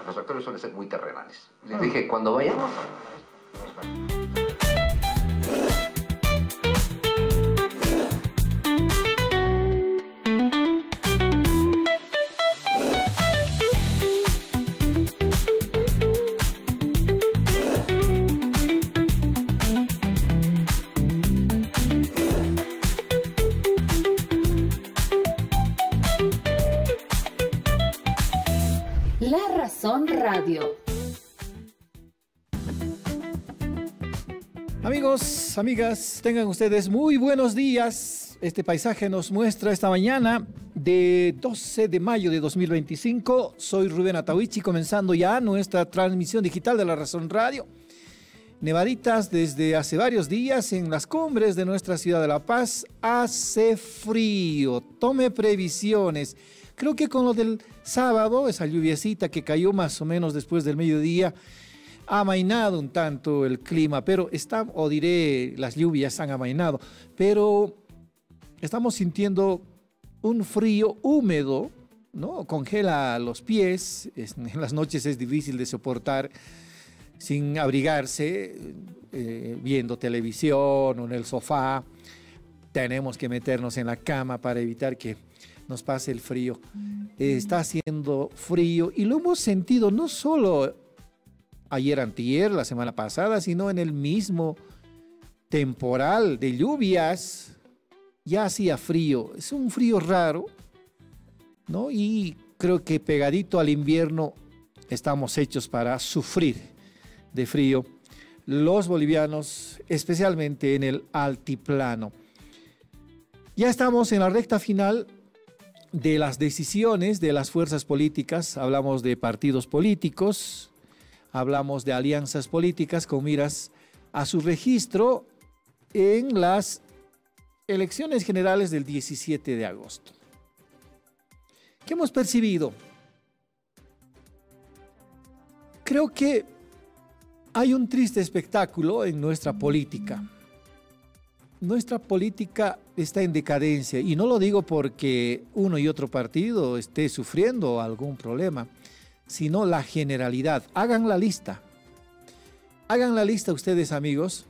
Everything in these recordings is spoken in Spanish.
los actores suelen ser muy terrenales. Les dije, cuando vayamos La Razón Radio. Amigos, amigas, tengan ustedes muy buenos días. Este paisaje nos muestra esta mañana de 12 de mayo de 2025. Soy Rubén Atahuichi, comenzando ya nuestra transmisión digital de La Razón Radio. Nevaditas desde hace varios días en las cumbres de nuestra ciudad de La Paz. Hace frío, tome previsiones. Creo que con lo del sábado, esa lluviecita que cayó más o menos después del mediodía, ha amainado un tanto el clima, pero las lluvias han amainado, pero estamos sintiendo un frío húmedo, ¿no? Congela los pies, en las noches es difícil de soportar sin abrigarse, viendo televisión o en el sofá. Tenemos que meternos en la cama para evitar que nos pase el frío. Está haciendo frío y lo hemos sentido no solo ayer, antier, la semana pasada, sino en el mismo temporal de lluvias. Ya hacía frío, es un frío raro, ¿no? Y creo que pegadito al invierno estamos hechos para sufrir de frío, los bolivianos, especialmente en el altiplano. Ya estamos en la recta final de las decisiones de las fuerzas políticas. Hablamos de partidos políticos, hablamos de alianzas políticas con miras a su registro en las elecciones generales del 17 de agosto. ¿Qué hemos percibido? Creo que hay un triste espectáculo en nuestra política. Nuestra política está en decadencia y no lo digo porque uno y otro partido esté sufriendo algún problema, sino la generalidad. Hagan la lista ustedes, amigos,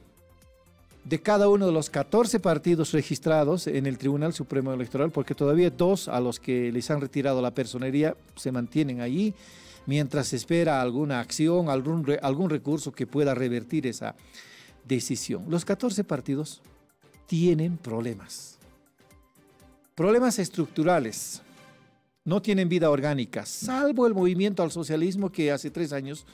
de cada uno de los 14 partidos registrados en el Tribunal Supremo Electoral, porque todavía 2 a los que les han retirado la personería se mantienen allí mientras se espera alguna acción, algún recurso que pueda revertir esa decisión. Los 14 partidos tienen problemas estructurales, no tienen vida orgánica, salvo el movimiento al socialismo que hace 3 años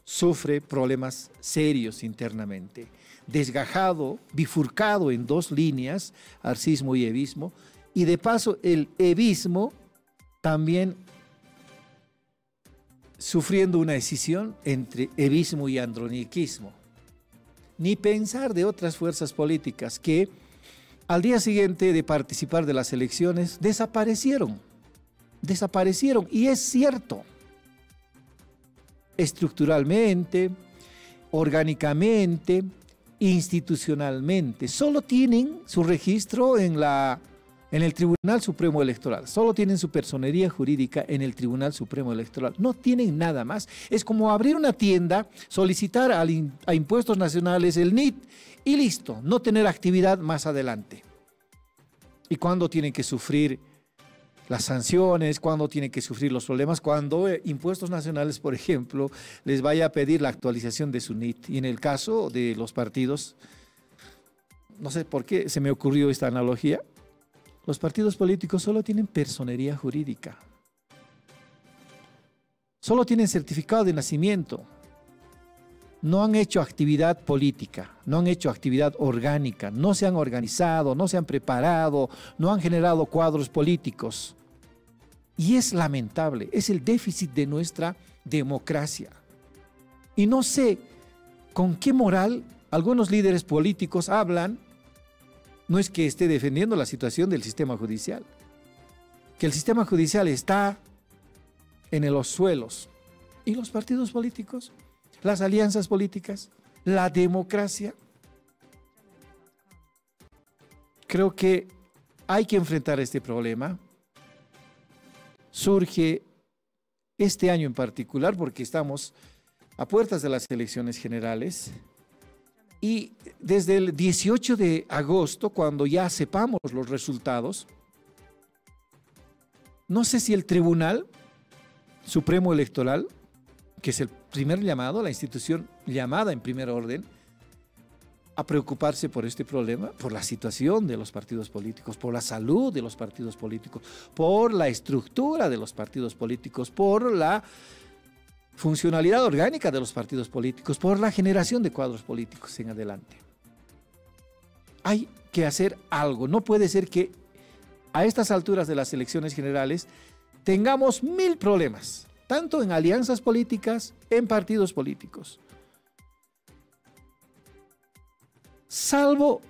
sufre problemas serios internamente, desgajado, bifurcado en 2 líneas, arcismo y evismo, y de paso el evismo también sufriendo una escisión entre evismo y androniquismo. Ni pensar de otras fuerzas políticas que al día siguiente de participar de las elecciones desaparecieron, y es cierto, estructuralmente, orgánicamente, institucionalmente, solo tienen su registro en el Tribunal Supremo Electoral, solo tienen su personería jurídica en el Tribunal Supremo Electoral, no tienen nada más. Es como abrir una tienda, solicitar a Impuestos Nacionales el NIT y listo, no tener actividad más adelante. ¿Y cuándo tienen que sufrir las sanciones? ¿Cuándo tienen que sufrir los problemas? Cuando Impuestos Nacionales, por ejemplo, les vaya a pedir la actualización de su NIT. Y en el caso de los partidos, no sé por qué se me ocurrió esta analogía, los partidos políticos solo tienen personería jurídica. Solo tienen certificado de nacimiento. No han hecho actividad política, no han hecho actividad orgánica, no se han organizado, no se han preparado, no han generado cuadros políticos. Y es lamentable, es el déficit de nuestra democracia. Y no sé con qué moral algunos líderes políticos hablan. No es que esté defendiendo la situación del sistema judicial, que el sistema judicial está en los suelos. ¿Y los partidos políticos? Las alianzas políticas, la democracia. Creo que hay que enfrentar este problema. Surge este año en particular, porque estamos a puertas de las elecciones generales, y desde el 18 de agosto, cuando ya sepamos los resultados, no sé si el Tribunal Supremo Electoral, que es el primer llamado, la institución llamada en primer orden a preocuparse por este problema, por la situación de los partidos políticos, por la salud de los partidos políticos, por la estructura de los partidos políticos, por la funcionalidad orgánica de los partidos políticos, por la generación de cuadros políticos en adelante. Hay que hacer algo. No puede ser que a estas alturas de las elecciones generales tengamos 1000 problemas, tanto en alianzas políticas, en partidos políticos. Salvo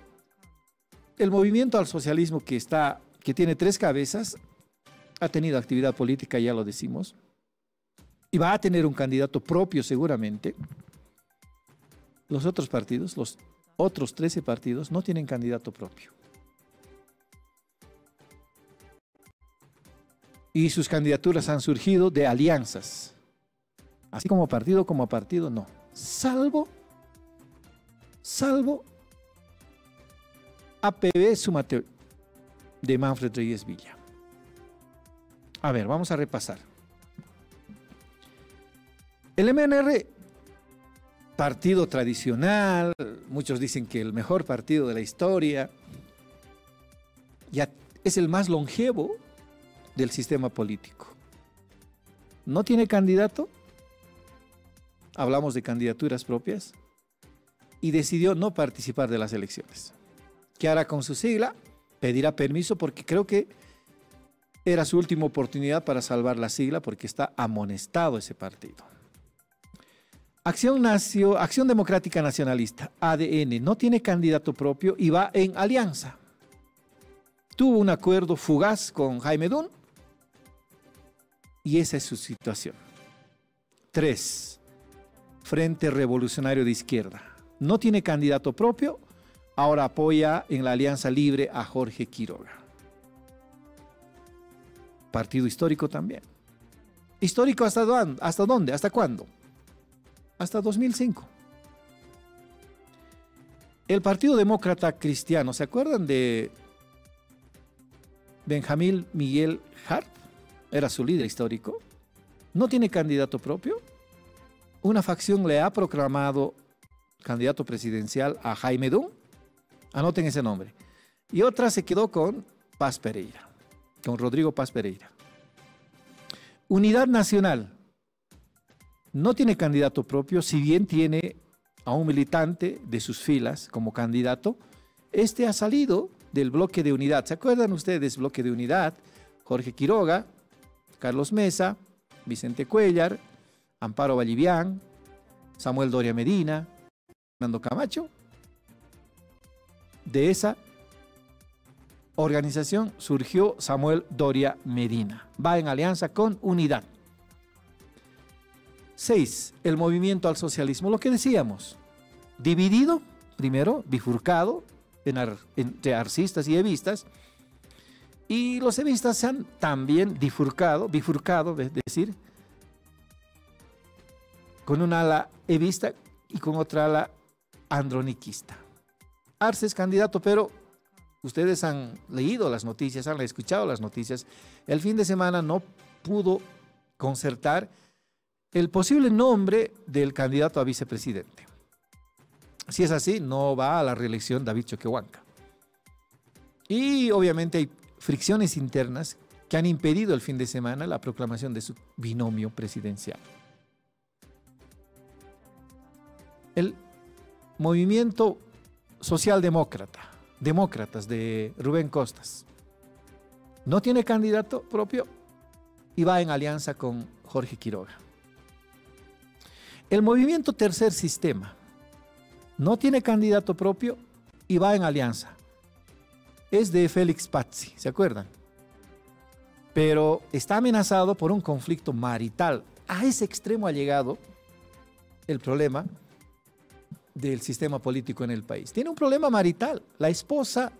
el movimiento al socialismo que tiene 3 cabezas, ha tenido actividad política, ya lo decimos, y va a tener un candidato propio seguramente. Los otros partidos, los otros 13 partidos, no tienen candidato propio. Y sus candidaturas han surgido de alianzas. Así como partido, no. Salvo APB Súmate de Manfred Reyes Villa. A ver, vamos a repasar. El MNR, partido tradicional, muchos dicen que el mejor partido de la historia, ya es el más longevo del sistema político. ¿No tiene candidato? Hablamos de candidaturas propias. Y decidió no participar de las elecciones. ¿Qué hará con su sigla? Pedirá permiso porque creo que era su última oportunidad para salvar la sigla porque está amonestado ese partido. Acción Democrática Nacionalista, ADN, no tiene candidato propio y va en alianza. Tuvo un acuerdo fugaz con Jaime Dun y esa es su situación. 3. Frente Revolucionario de Izquierda. No tiene candidato propio, ahora apoya en la Alianza Libre a Jorge Quiroga. Partido histórico también. ¿Histórico hasta dónde? ¿Hasta cuándo? Hasta 2005. El Partido Demócrata Cristiano, ¿se acuerdan de Benjamín Miguel Hart? Era su líder histórico. No tiene candidato propio. Una facción le ha proclamado candidato presidencial a Jaime Dun. Anoten ese nombre. Y otra se quedó con Paz Pereira, con Rodrigo Paz Pereira. Unidad Nacional. No tiene candidato propio, si bien tiene a un militante de sus filas como candidato. Este ha salido del bloque de unidad. ¿Se acuerdan ustedes? Bloque de unidad. Jorge Quiroga, Carlos Mesa, Vicente Cuellar, Amparo Vallivian, Samuel Doria Medina, Fernando Camacho. De esa organización surgió Samuel Doria Medina. Va en alianza con Unidad. 6. El movimiento al socialismo. Lo que decíamos. Dividido, primero, bifurcado entre arcistas y evistas. Y los evistas se han también bifurcado, es decir, con un ala evista y con otra ala androniquista. Arce es candidato, pero ustedes han leído las noticias, han escuchado las noticias. El fin de semana no pudo concertar el posible nombre del candidato a vicepresidente. Si es así, no va a la reelección David Choquehuanca. Y obviamente hay fricciones internas que han impedido el fin de semana la proclamación de su binomio presidencial. El movimiento socialdemócrata, demócratas de Rubén Costas, no tiene candidato propio y va en alianza con Jorge Quiroga. El movimiento Tercer Sistema no tiene candidato propio y va en alianza. Es de Félix Pazzi, ¿se acuerdan? Pero está amenazado por un conflicto marital. A ese extremo ha llegado el problema del sistema político en el país. Tiene un problema marital. La esposa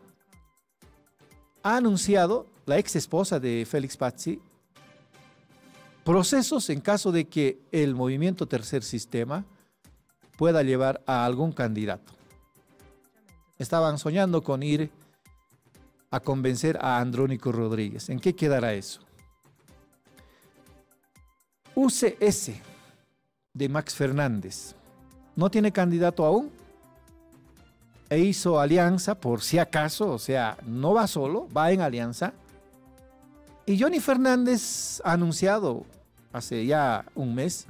ha anunciado, la ex esposa de Félix Pazzi, procesos en caso de que el movimiento Tercer Sistema pueda llevar a algún candidato. Estaban soñando con ir a convencer a Andrónico Rodríguez. ¿En qué quedará eso? UCS de Max Fernández no tiene candidato aún e hizo alianza por si acaso, o sea, no va solo, va en alianza. Y Johnny Fernández ha anunciado hace ya un mes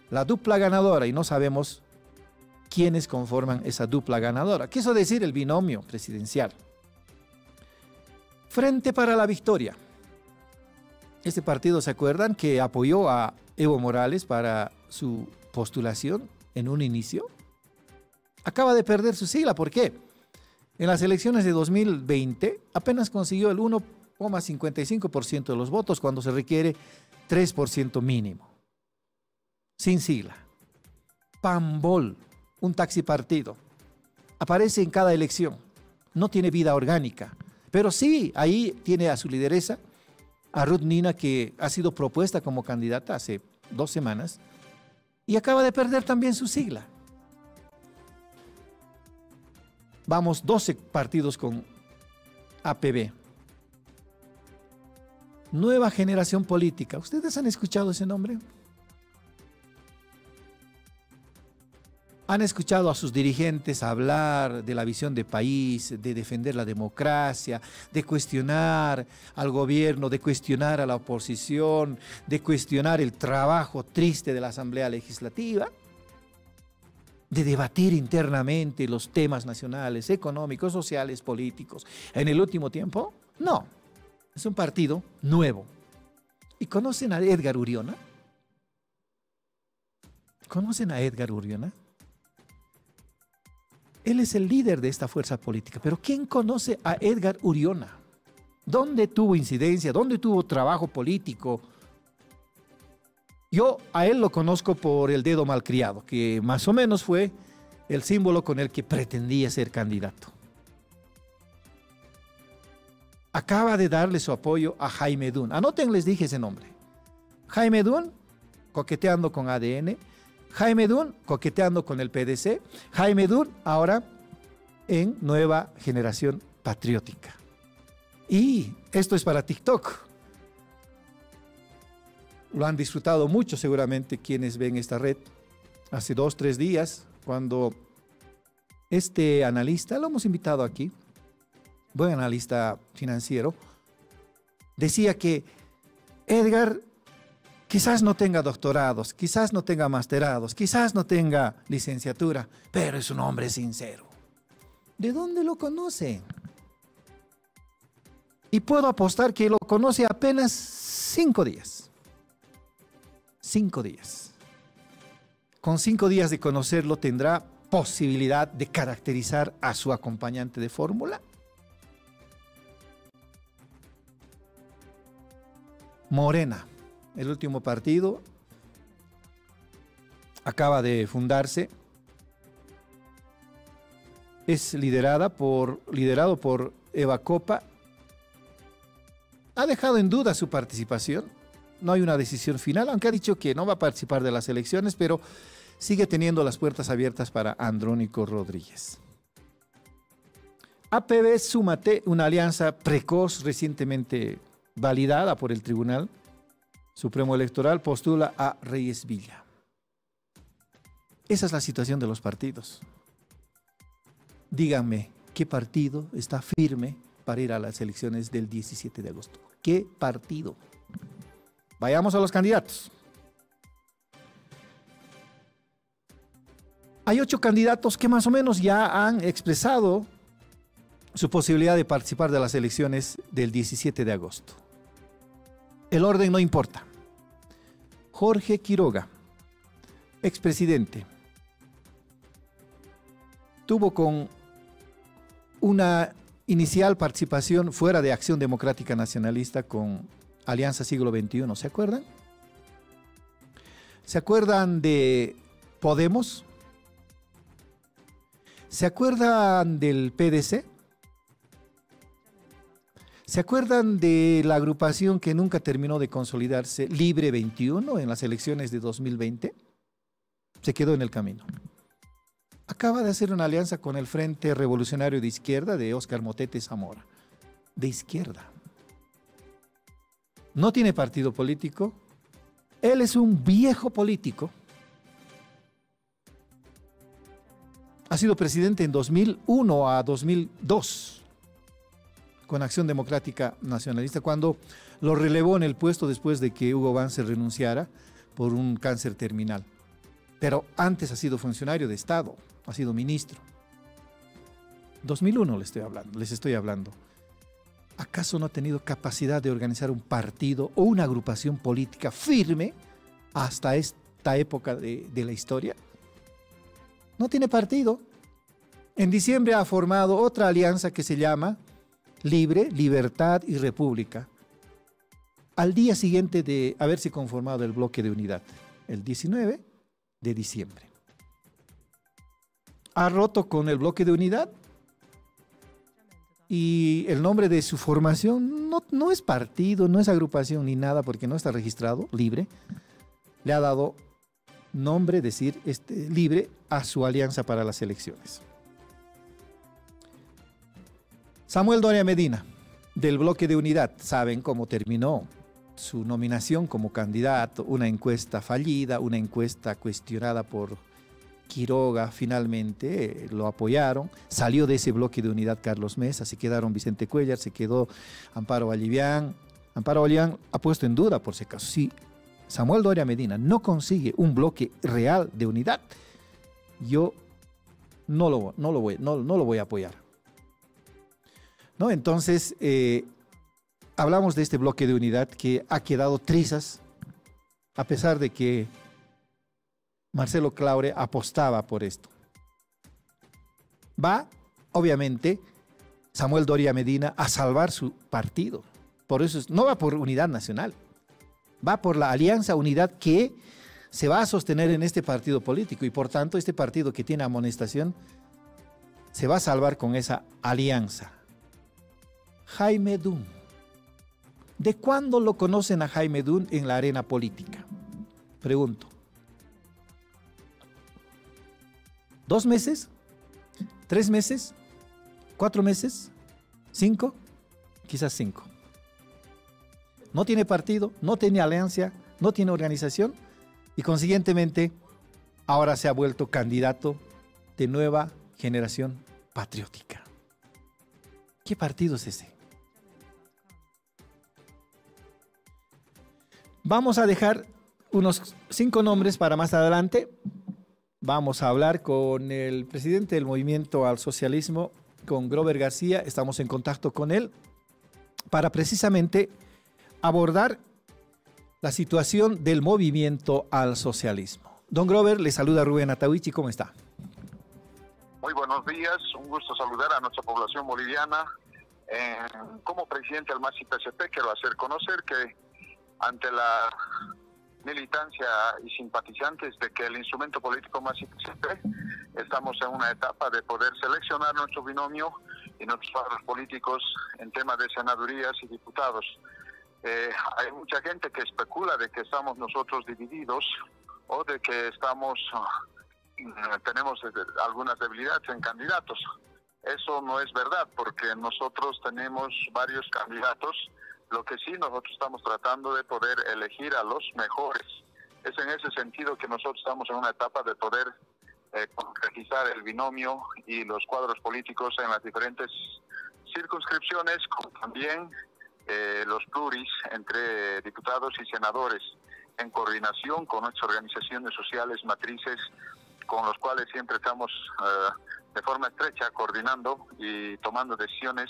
la dupla ganadora y no sabemos quiénes conforman esa dupla ganadora. Quiso decir el binomio presidencial. Frente para la Victoria. Este partido, ¿se acuerdan que apoyó a Evo Morales para su postulación en un inicio? Acaba de perder su sigla. ¿Por qué? En las elecciones de 2020 apenas consiguió el 1,55% de los votos cuando se requiere 3% mínimo. Sin sigla. Pambol, un taxi partido. Aparece en cada elección. No tiene vida orgánica. Pero sí, ahí tiene a su lideresa, a Ruth Nina, que ha sido propuesta como candidata hace 2 semanas y acaba de perder también su sigla. Vamos 12 partidos con APB. Nueva Generación Política. ¿Ustedes han escuchado ese nombre? Han escuchado a sus dirigentes hablar de la visión de país, de defender la democracia, de cuestionar al gobierno, de cuestionar a la oposición, de cuestionar el trabajo triste de la Asamblea Legislativa, de debatir internamente los temas nacionales, económicos, sociales, políticos. En el último tiempo, no. Es un partido nuevo. ¿Y conocen a Edgar Uriona? ¿Conocen a Edgar Uriona? Él es el líder de esta fuerza política. Pero ¿quién conoce a Edgar Uriona? ¿Dónde tuvo incidencia? ¿Dónde tuvo trabajo político? Yo a él lo conozco por el dedo malcriado, que más o menos fue el símbolo con el que pretendía ser candidato. Acaba de darle su apoyo a Jaime Dun. Anoten, les dije ese nombre. Jaime Dun, coqueteando con ADN. Jaime Dun, coqueteando con el PDC. Jaime Dun, ahora en Nueva Generación Patriótica. Y esto es para TikTok. Lo han disfrutado mucho seguramente quienes ven esta red. Hace 2, 3 días, cuando este analista, lo hemos invitado aquí, buen analista financiero, decía que Edgar quizás no tenga doctorados, quizás no tenga masterados, quizás no tenga licenciatura, pero es un hombre sincero. ¿De dónde lo conoce? Y puedo apostar que lo conoce apenas 5 días. 5 días. Con 5 días de conocerlo, ¿tendrá posibilidad de caracterizar a su acompañante de fórmula? Morena, el último partido, acaba de fundarse. Es liderado por Eva Copa. Ha dejado en duda su participación. No hay una decisión final, aunque ha dicho que no va a participar de las elecciones, pero sigue teniendo las puertas abiertas para Andrónico Rodríguez. APB Súmate, una alianza precoz recientemente validada por el Tribunal Supremo Electoral, postula a Reyes Villa. Esa es la situación de los partidos. Díganme, ¿qué partido está firme para ir a las elecciones del 17 de agosto? ¿Qué partido? Vayamos a los candidatos. Hay 8 candidatos que más o menos ya han expresado su posibilidad de participar de las elecciones del 17 de agosto. El orden no importa. Jorge Quiroga, expresidente, tuvo con una inicial participación fuera de Acción Democrática Nacionalista con Alianza Siglo XXI, ¿se acuerdan? ¿Se acuerdan de Podemos? ¿Se acuerdan del PDC? ¿Se acuerdan de la agrupación que nunca terminó de consolidarse, Libre 21, en las elecciones de 2020? Se quedó en el camino. Acaba de hacer una alianza con el Frente Revolucionario de Izquierda de Óscar Motete Zamora. De izquierda. No tiene partido político. Él es un viejo político. Ha sido presidente en 2001 a 2002 con Acción Democrática Nacionalista, cuando lo relevó en el puesto después de que Hugo Banzer renunciara por un cáncer terminal. Pero antes ha sido funcionario de Estado, ha sido ministro. 2001 les estoy hablando. ¿Acaso no ha tenido capacidad de organizar un partido o una agrupación política firme hasta esta época de la historia? No tiene partido. En diciembre ha formado otra alianza que se llama Libre, Libertad y República. Al día siguiente de haberse conformado el bloque de unidad, el 19 de diciembre. Ha roto con el bloque de unidad y el nombre de su formación no es partido, no es agrupación ni nada porque no está registrado, Libre. Le ha dado nombre, decir, Libre a su alianza para las elecciones. Samuel Doria Medina, del bloque de unidad, saben cómo terminó su nominación como candidato, una encuesta fallida, una encuesta cuestionada por Quiroga, finalmente lo apoyaron, salió de ese bloque de unidad Carlos Mesa, se quedaron Vicente Cuellar, se quedó Amparo Vallivian. Amparo Vallivian ha puesto en duda, por si acaso, si Samuel Doria Medina no consigue un bloque real de unidad, yo no lo voy a apoyar. ¿No? Entonces, hablamos de este bloque de unidad que ha quedado trizas, a pesar de que Marcelo Claure apostaba por esto. Va, obviamente, Samuel Doria Medina a salvar su partido. Por eso no va por unidad nacional, va por la alianza unidad que se va a sostener en este partido político y por tanto este partido que tiene amonestación se va a salvar con esa alianza. Jaime Dun. ¿De cuándo lo conocen a Jaime Dun en la arena política? Pregunto. ¿2 meses? ¿3 meses? ¿4 meses? ¿5? Quizás 5. No tiene partido, no tiene alianza, no tiene organización y consiguientemente ahora se ha vuelto candidato de Nueva Generación Patriótica. ¿Qué partido es ese? Vamos a dejar unos 5 nombres para más adelante. Vamos a hablar con el presidente del Movimiento al Socialismo, con Grover García. Estamos en contacto con él para precisamente abordar la situación del Movimiento al Socialismo. Don Grover, le saluda Rubén Atahuichi. ¿Cómo está? Muy buenos días, un gusto saludar a nuestra población boliviana. Como presidente del MASI-PCP quiero hacer conocer que ante la militancia y simpatizantes de que el instrumento político MASI-PCP estamos en una etapa de poder seleccionar nuestro binomio y nuestros cuadros políticos en temas de senadurías y diputados. Hay mucha gente que especula de que estamos nosotros divididos o de que tenemos algunas debilidades en candidatos. Eso no es verdad, porque nosotros tenemos varios candidatos. Lo que sí, nosotros estamos tratando de poder elegir a los mejores. Es en ese sentido que nosotros estamos en una etapa de poder concretizar el binomio y los cuadros políticos en las diferentes circunscripciones, como también los pluris entre diputados y senadores, en coordinación con nuestras organizaciones sociales matrices, con los cuales siempre estamos de forma estrecha coordinando y tomando decisiones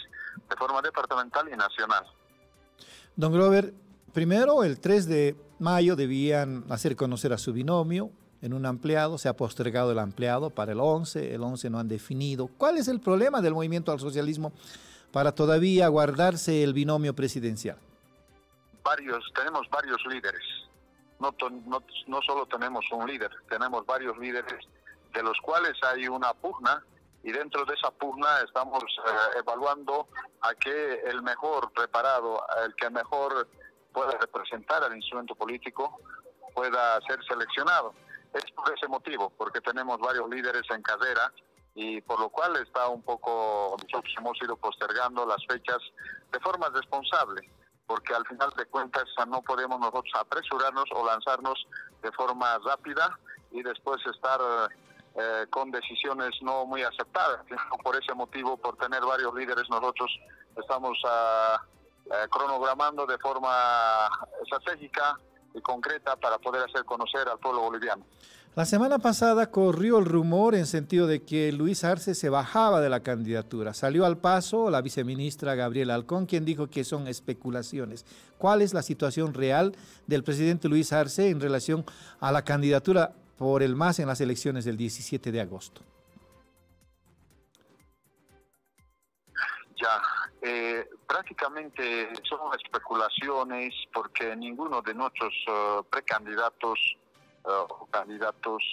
de forma departamental y nacional. Don Grover, primero el 3 de mayo debían hacer conocer a su binomio en un ampliado, se ha postergado el ampliado para el 11 no han definido. ¿Cuál es el problema del Movimiento al Socialismo para todavía guardarse el binomio presidencial? Tenemos varios líderes. No solo tenemos un líder, tenemos varios líderes de los cuales hay una pugna y dentro de esa pugna estamos evaluando a qué el mejor preparado, el que mejor pueda representar al instrumento político, pueda ser seleccionado. Es por ese motivo, porque tenemos varios líderes en carrera y por lo cual está un poco, nosotros hemos ido postergando las fechas de forma responsable, porque al final de cuentas no podemos nosotros apresurarnos o lanzarnos de forma rápida y después estar con decisiones no muy aceptadas. Por ese motivo, por tener varios líderes, nosotros estamos cronogramando de forma estratégica y concreta para poder hacer conocer al pueblo boliviano. La semana pasada corrió el rumor en sentido de que Luis Arce se bajaba de la candidatura. Salió al paso la viceministra Gabriela Alcón, quien dijo que son especulaciones. ¿Cuál es la situación real del presidente Luis Arce en relación a la candidatura por el MAS en las elecciones del 17 de agosto? Ya, prácticamente son especulaciones porque ninguno de nuestros precandidatos o candidatos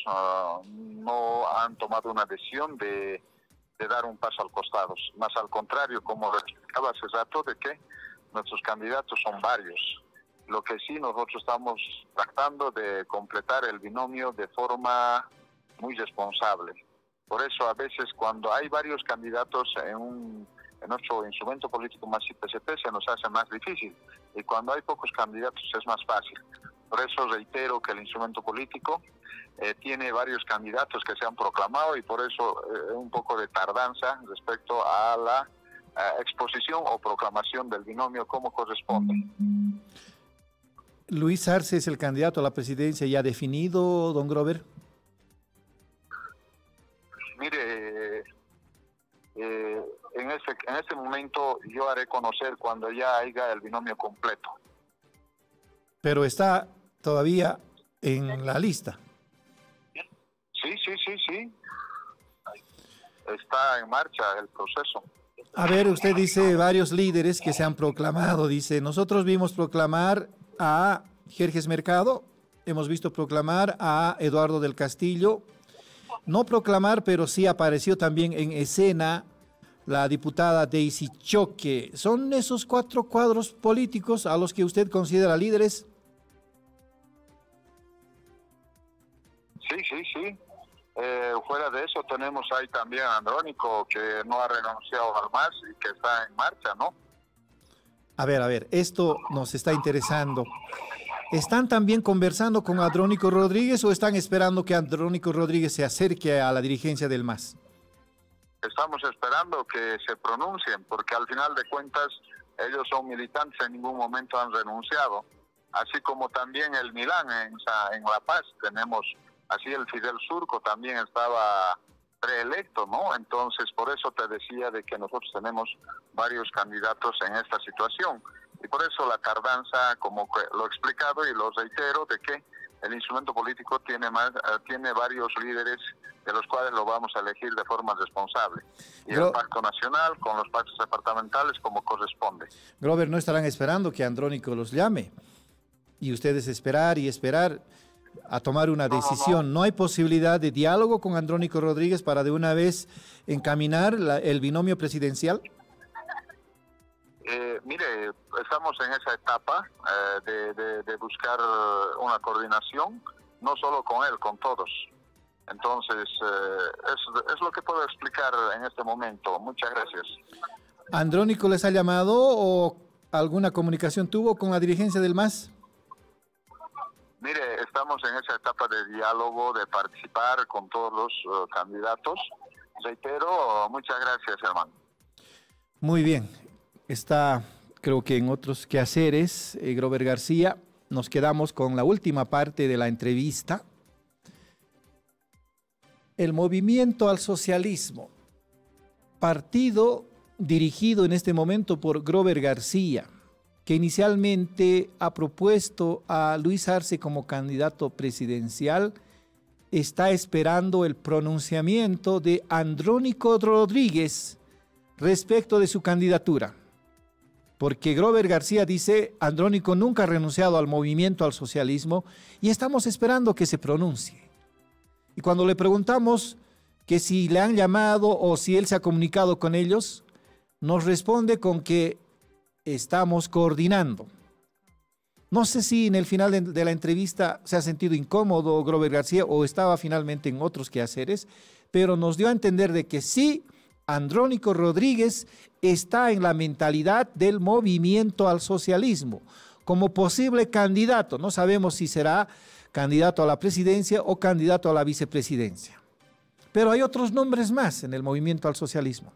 no han tomado una decisión de dar un paso al costado. Más al contrario, como explicaba hace rato, de que nuestros candidatos son varios. Lo que sí nosotros estamos tratando de completar el binomio de forma muy responsable. Por eso a veces cuando hay varios candidatos en nuestro instrumento político más IPCP se nos hace más difícil y cuando hay pocos candidatos es más fácil. Por eso reitero que el instrumento político tiene varios candidatos que se han proclamado y por eso un poco de tardanza respecto a la exposición o proclamación del binomio como corresponde. ¿Luis Arce es el candidato a la presidencia ya definido, don Grover? Mire, en este momento yo haré conocer cuando ya haya el binomio completo. Pero está todavía en la lista. Sí. Está en marcha el proceso. A ver, usted dice varios líderes que se han proclamado. Dice, nosotros vimos proclamar a Jerjes Mercado, hemos visto proclamar a Eduardo del Castillo. No proclamar, pero sí apareció también en escena la diputada Daisy Choque. ¿Son esos 4 cuadros políticos a los que usted considera líderes? Sí. Fuera de eso tenemos ahí también a Andrónico, que no ha renunciado al MAS y que está en marcha, ¿no? A ver, esto nos está interesando. ¿Están también conversando con Andrónico Rodríguez o están esperando que Andrónico Rodríguez se acerque a la dirigencia del MAS? Estamos esperando que se pronuncien, porque al final de cuentas ellos son militantes, en ningún momento han renunciado. Así como también el Milán en La Paz tenemos, así el Fidel Surco también estaba preelecto, ¿no? Entonces por eso te decía de que nosotros tenemos varios candidatos en esta situación. Y por eso la tardanza, como lo he explicado y lo reitero, de que el instrumento político tiene varios líderes de los cuales lo vamos a elegir de forma responsable. Y el pacto nacional con los pactos departamentales como corresponde. Grover, ¿no estarán esperando que Andrónico los llame? Y ustedes esperar y esperar a tomar una decisión. ¿No hay posibilidad de diálogo con Andrónico Rodríguez para de una vez encaminar el binomio presidencial? Mire, estamos en esa etapa de buscar una coordinación, no solo con él, con todos. Entonces, es lo que puedo explicar en este momento. Muchas gracias. ¿Andrónico les ha llamado o alguna comunicación tuvo con la dirigencia del MAS? Mire, estamos en esa etapa de diálogo, de participar con todos los candidatos. Reitero, muchas gracias, hermano. Muy bien. Está, creo que en otros quehaceres, Grover García. Nos quedamos con la última parte de la entrevista. El Movimiento al Socialismo, partido dirigido en este momento por Grover García, que inicialmente ha propuesto a Luis Arce como candidato presidencial, está esperando el pronunciamiento de Andrónico Rodríguez respecto de su candidatura. Porque Grover García dice, Andrónico nunca ha renunciado al Movimiento al Socialismo y estamos esperando que se pronuncie. Y cuando le preguntamos que si le han llamado o si él se ha comunicado con ellos, nos responde con que estamos coordinando. No sé si en el final de la entrevista se ha sentido incómodo Grover García o estaba finalmente en otros quehaceres, pero nos dio a entender de que sí, Andrónico Rodríguez está en la mentalidad del movimiento al socialismo como posible candidato. No sabemos si será candidato a la presidencia o candidato a la vicepresidencia. Pero hay otros nombres más en el movimiento al socialismo.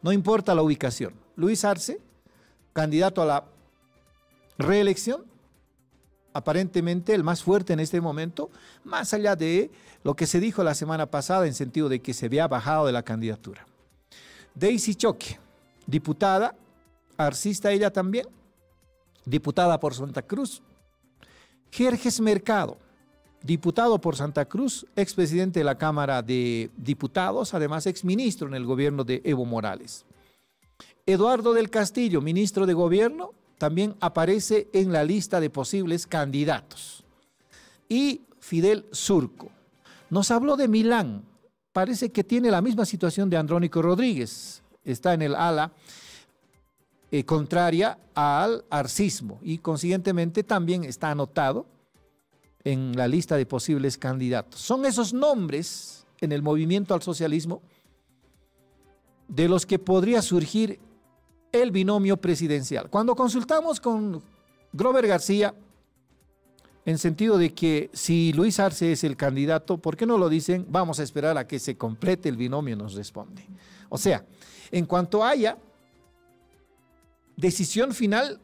No importa la ubicación. Luis Arce, candidato a la reelección, aparentemente el más fuerte en este momento, más allá de lo que se dijo la semana pasada en sentido de que se había bajado de la candidatura. Daisy Choque, diputada, arcista ella también, diputada por Santa Cruz. Jerjes Mercado, diputado por Santa Cruz, expresidente de la Cámara de Diputados, además exministro en el gobierno de Evo Morales. Eduardo del Castillo, ministro de Gobierno, también aparece en la lista de posibles candidatos. Y Fidel Surco. Nos habló de Milán. Parece que tiene la misma situación de Andrónico Rodríguez. Está en el ala contraria al arcismo y consiguientemente también está anotado en la lista de posibles candidatos. Son esos nombres en el movimiento al socialismo de los que podría surgir el binomio presidencial. Cuando consultamos con Grover García, en sentido de que si Luis Arce es el candidato, ¿por qué no lo dicen? Vamos a esperar a que se complete el binomio, nos responde. O sea, en cuanto haya decisión final,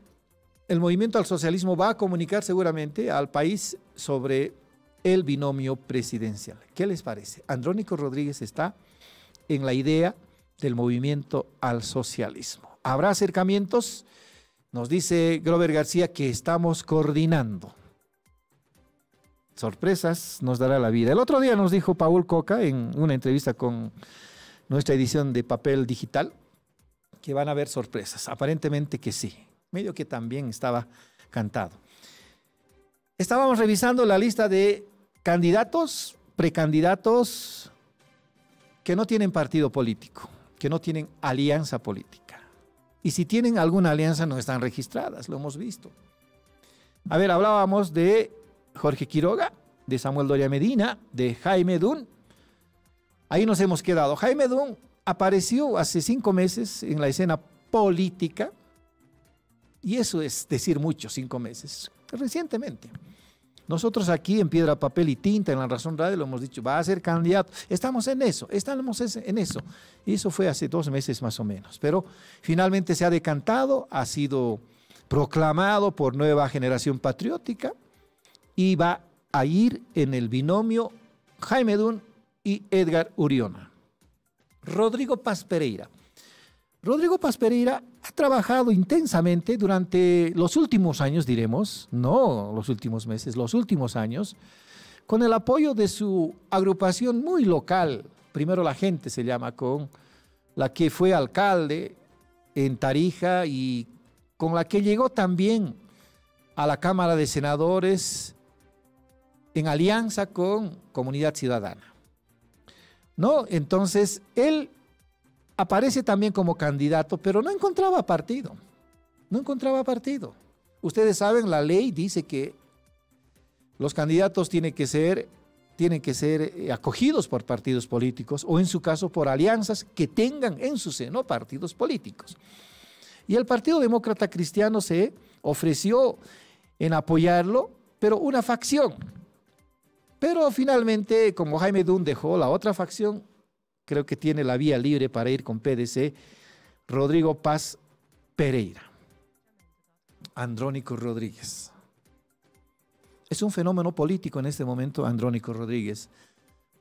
el movimiento al socialismo va a comunicar seguramente al país sobre el binomio presidencial. ¿Qué les parece? Andrónico Rodríguez está en la idea del movimiento al socialismo. ¿Habrá acercamientos? Nos dice Grover García que estamos coordinando. Sorpresas nos dará la vida. El otro día nos dijo Paul Coca en una entrevista con nuestra edición de Papel Digital que van a haber sorpresas. Aparentemente que sí. Medio que también estaba cantado. Estábamos revisando la lista de candidatos, precandidatos que no tienen partido político, que no tienen alianza política. Y si tienen alguna alianza no están registradas, lo hemos visto. A ver, hablábamos de Jorge Quiroga, de Samuel Doria Medina, de Jaime Dun. Ahí nos hemos quedado. Jaime Dun apareció hace 5 meses en la escena política, y eso es decir mucho, 5 meses, recientemente. Nosotros aquí en Piedra, Papel y Tinta, en La Razón Radio, lo hemos dicho, va a ser candidato. Estamos en eso. Y eso fue hace 2 meses más o menos. Pero finalmente se ha decantado, ha sido proclamado por Nueva Generación Patriótica y va a ir en el binomio Jaime Dun y Edgar Uriona. Rodrigo Paz Pereira. Rodrigo Paz Pereira ha trabajado intensamente durante los últimos años, diremos, no los últimos meses, los últimos años, con el apoyo de su agrupación muy local. Primero la Gente se llama, con la que fue alcalde en Tarija y con la que llegó también a la Cámara de Senadores en alianza con Comunidad Ciudadana. ¿No? Entonces, él aparece también como candidato, pero no encontraba partido. No encontraba partido. Ustedes saben, la ley dice que los candidatos tienen que ser acogidos por partidos políticos o en su caso por alianzas que tengan en su seno partidos políticos. Y el Partido Demócrata Cristiano se ofreció en apoyarlo, pero una facción. Pero finalmente, como Jaime Dun dejó la otra facción, creo que tiene la vía libre para ir con PDC, Rodrigo Paz Pereira. Andrónico Rodríguez. Es un fenómeno político en este momento, Andrónico Rodríguez,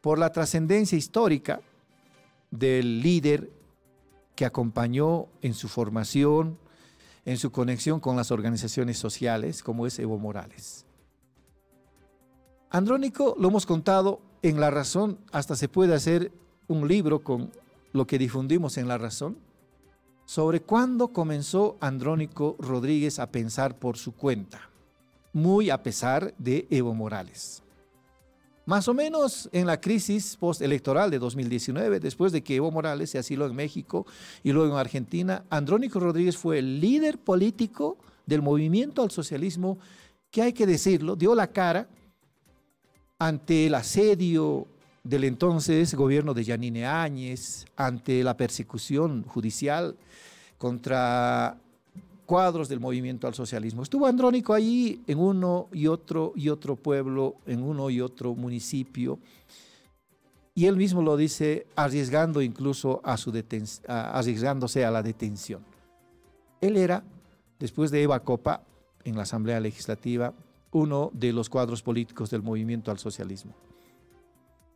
por la trascendencia histórica del líder que acompañó en su formación, en su conexión con las organizaciones sociales, como es Evo Morales. Andrónico, lo hemos contado en La Razón, hasta se puede hacer un libro con lo que difundimos en La Razón, sobre cuándo comenzó Andrónico Rodríguez a pensar por su cuenta, muy a pesar de Evo Morales. más o menos en la crisis postelectoral de 2019, después de que Evo Morales se asiló en México y luego en Argentina, Andrónico Rodríguez fue el líder político del movimiento al socialismo, que hay que decirlo, dio la cara ante el asedio del entonces gobierno de Yanine Áñez, ante la persecución judicial contra cuadros del movimiento al socialismo. Estuvo Andrónico allí en uno y otro pueblo, en uno y otro municipio, y él mismo lo dice, arriesgando incluso arriesgándose a la detención. Él era, después de Eva Copa, en la Asamblea Legislativa, uno de los cuadros políticos del movimiento al socialismo.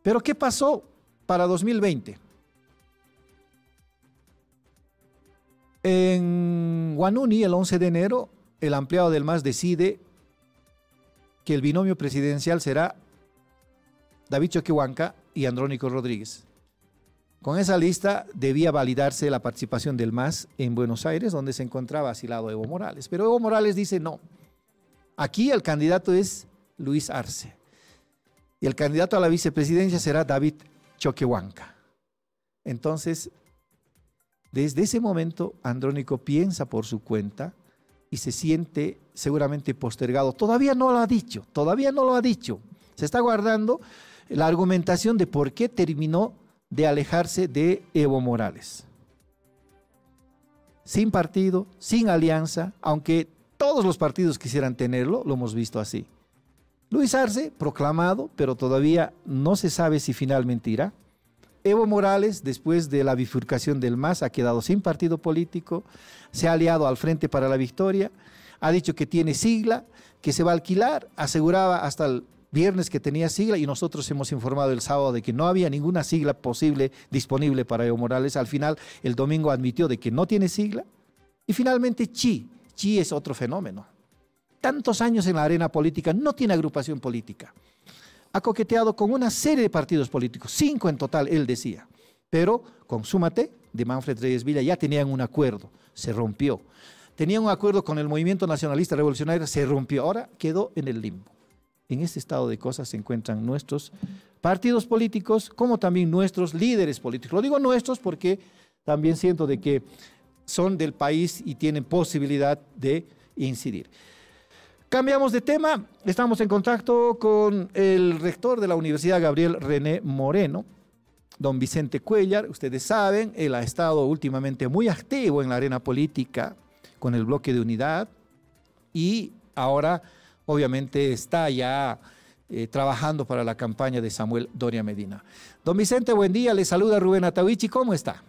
Pero ¿qué pasó para 2020? En Huanuni, el 11 de enero, el ampliado del MAS decide que el binomio presidencial será David Choquehuanca y Andrónico Rodríguez. Con esa lista debía validarse la participación del MAS en Buenos Aires, donde se encontraba asilado Evo Morales. Pero Evo Morales dice no. Aquí el candidato es Luis Arce. Y el candidato a la vicepresidencia será David Choquehuanca. Entonces, desde ese momento, Andrónico piensa por su cuenta y se siente seguramente postergado. Todavía no lo ha dicho. Se está guardando la argumentación de por qué terminó de alejarse de Evo Morales. Sin partido, sin alianza, aunque todos los partidos quisieran tenerlo, lo hemos visto así. Luis Arce, proclamado, pero todavía no se sabe si finalmente irá. Evo Morales, después de la bifurcación del MAS, ha quedado sin partido político, se ha aliado al Frente para la Victoria, ha dicho que tiene sigla, que se va a alquilar, aseguraba hasta el viernes que tenía sigla y nosotros hemos informado el sábado de que no había ninguna sigla posible disponible para Evo Morales. Al final, el domingo admitió de que no tiene sigla. Y finalmente, Chi es otro fenómeno. Tantos años en la arena política, no tiene agrupación política. Ha coqueteado con una serie de partidos políticos, 5 en total, él decía. Pero con Súmate, de Manfred Reyes Villa, ya tenían un acuerdo, se rompió. Tenían un acuerdo con el Movimiento Nacionalista Revolucionario, se rompió. Ahora quedó en el limbo. En este estado de cosas se encuentran nuestros partidos políticos, como también nuestros líderes políticos. Lo digo nuestros porque también siento de que son del país y tienen posibilidad de incidir. Cambiamos de tema, estamos en contacto con el rector de la Universidad Gabriel René Moreno, don Vicente Cuéllar. Ustedes saben, él ha estado últimamente muy activo en la arena política con el bloque de unidad y ahora obviamente está ya trabajando para la campaña de Samuel Doria Medina. Don Vicente, buen día, le saluda Rubén Atahuichi, ¿cómo está?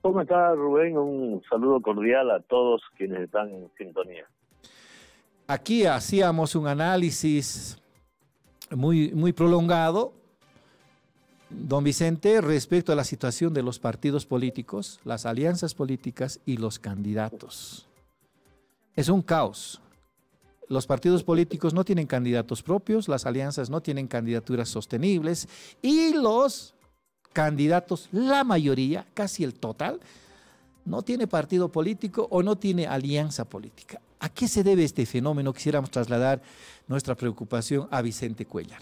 ¿Cómo está, Rubén? Un saludo cordial a todos quienes están en sintonía. Aquí hacíamos un análisis muy prolongado, don Vicente, respecto a la situación de los partidos políticos, las alianzas políticas y los candidatos. Es un caos. Los partidos políticos no tienen candidatos propios, las alianzas no tienen candidaturas sostenibles y los candidatos, la mayoría, casi el total, no tiene partido político o no tiene alianza política. ¿A qué se debe este fenómeno? Quisiéramos trasladar nuestra preocupación a Vicente Cuéllar.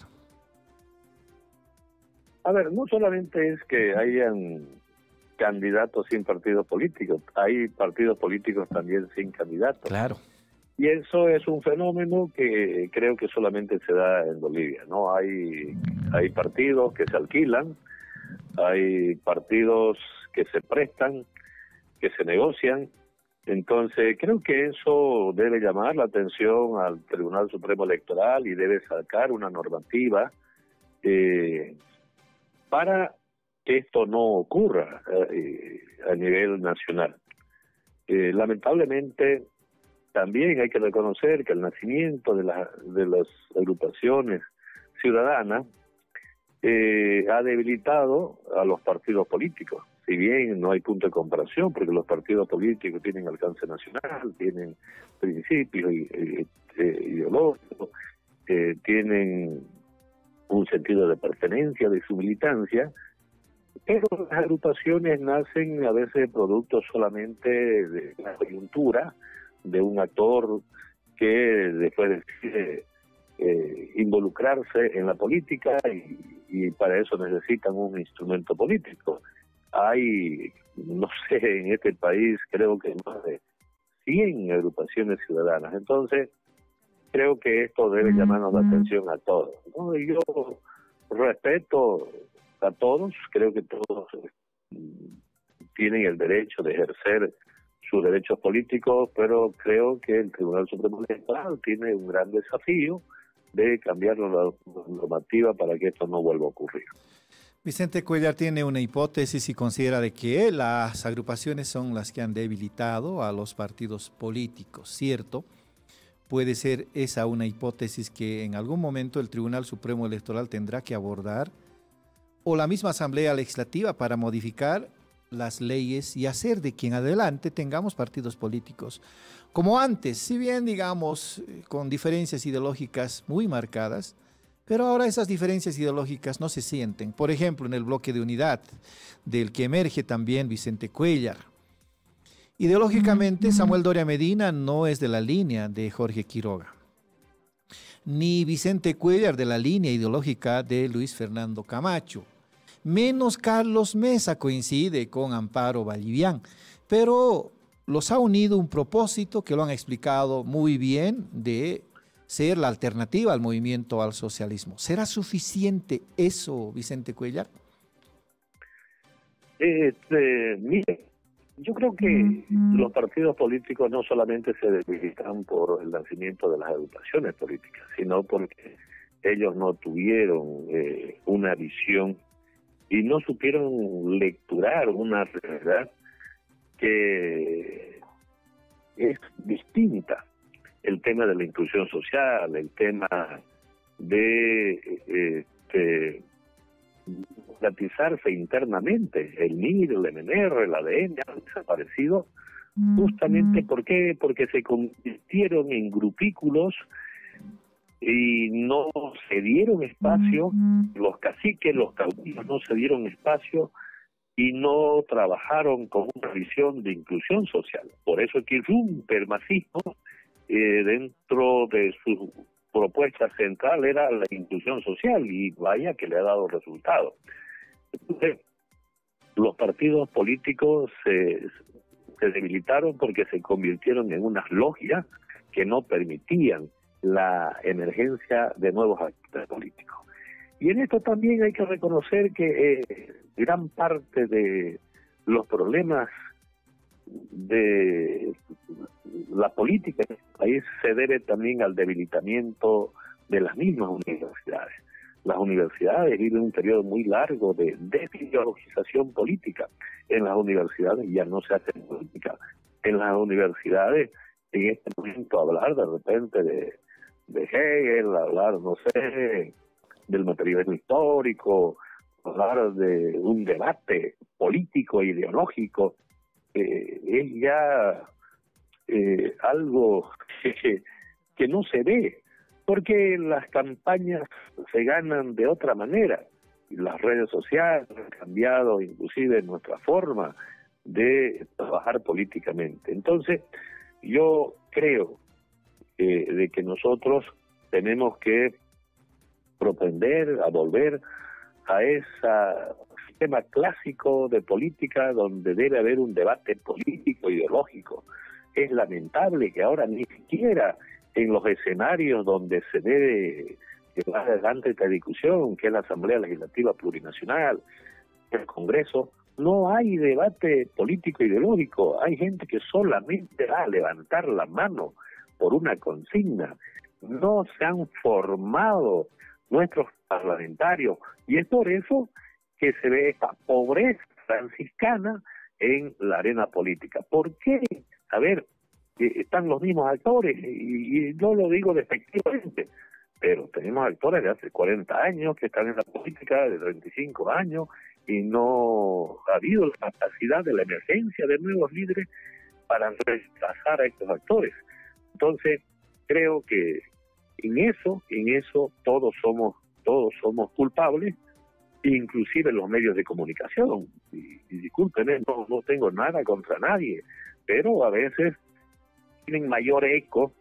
A ver, no solamente es que hayan candidatos sin partido político, hay partidos políticos también sin candidatos. Claro. Y eso es un fenómeno que creo que solamente se da en Bolivia, ¿no? Hay partidos que se alquilan, hay partidos que se prestan, que se negocian. Entonces, creo que eso debe llamar la atención al Tribunal Supremo Electoral y debe sacar una normativa para que esto no ocurra a nivel nacional. Lamentablemente, también hay que reconocer que el nacimiento de las agrupaciones ciudadanas ha debilitado a los partidos políticos. Si bien no hay punto de comparación, porque los partidos políticos tienen alcance nacional, tienen principios ideológicos, tienen un sentido de pertenencia, de su militancia, pero las agrupaciones nacen a veces producto solamente de la coyuntura de un actor que después decide involucrarse en la política y para eso necesitan un instrumento político. Hay, no sé, en este país creo que más de 100 agrupaciones ciudadanas. Entonces, creo que esto debe llamarnos la atención a todos, ¿no? Y yo respeto a todos, creo que todos tienen el derecho de ejercer sus derechos políticos, pero creo que el Tribunal Supremo Electoral tiene un gran desafío de cambiar la normativa para que esto no vuelva a ocurrir. Vicente Cuéllar tiene una hipótesis y considera de que las agrupaciones son las que han debilitado a los partidos políticos, ¿cierto? Puede ser esa una hipótesis que en algún momento el Tribunal Supremo Electoral tendrá que abordar, o la misma Asamblea Legislativa, para modificar las leyes y hacer de que en adelante tengamos partidos políticos como antes, si bien digamos con diferencias ideológicas muy marcadas, pero ahora esas diferencias ideológicas no se sienten. Por ejemplo, en el bloque de unidad, del que emerge también Vicente Cuéllar. Ideológicamente, Samuel Doria Medina no es de la línea de Jorge Quiroga, ni Vicente Cuéllar de la línea ideológica de Luis Fernando Camacho. Menos Carlos Mesa coincide con Amparo Vallivian, pero los ha unido un propósito que lo han explicado muy bien, de ser la alternativa al movimiento al socialismo. ¿Será suficiente eso, Vicente Cuéllar? Mire, yo creo que los partidos políticos no solamente se debilitan por el nacimiento de las agrupaciones políticas, sino porque ellos no tuvieron una visión y no supieron lecturar una realidad que es distinta. El tema de la inclusión social, el tema de democratizarse internamente, el MIR, el MNR, el ADN han desaparecido justamente ¿por qué? Porque se convirtieron en grupículos y no se dieron espacio, los caciques, los caudillos no se dieron espacio y no trabajaron con una visión de inclusión social. Por eso es que irrumpe el masismo, dentro de su propuesta central era la inclusión social, y vaya que le ha dado resultado. Entonces, los partidos políticos se debilitaron porque se convirtieron en unas logias que no permitían la emergencia de nuevos actores políticos. Y en esto también hay que reconocer que gran parte de los problemas de la política en este país se debe también al debilitamiento de las mismas universidades. Las universidades viven un periodo muy largo de desideologización política. En las universidades ya no se hace política. En las universidades, en este momento, hablar de repente de Hegel, hablar, no sé, del materialismo histórico, hablar de un debate político e ideológico, es ya algo que no se ve, porque las campañas se ganan de otra manera. Las redes sociales han cambiado inclusive nuestra forma de trabajar políticamente. Entonces, yo creo de que nosotros tenemos que propender a volver a ese sistema clásico de política donde debe haber un debate político ideológico. Es lamentable que ahora ni siquiera en los escenarios donde se debe llevar adelante esta discusión, que es la Asamblea Legislativa Plurinacional, el Congreso, no hay debate político ideológico. Hay gente que solamente va a levantar la mano por una consigna. No se han formado nuestros parlamentarios, y es por eso que se ve esta pobreza franciscana en la arena política. ¿Por qué? A ver, están los mismos actores, y no lo digo despectivamente, pero tenemos actores de hace 40 años que están en la política, de 35 años, y no ha habido la capacidad de la emergencia de nuevos líderes para reemplazar a estos actores. Entonces, creo que en eso todos somos culpables, inclusive los medios de comunicación. Y discúlpenme, no tengo nada contra nadie, pero a veces tienen mayor eco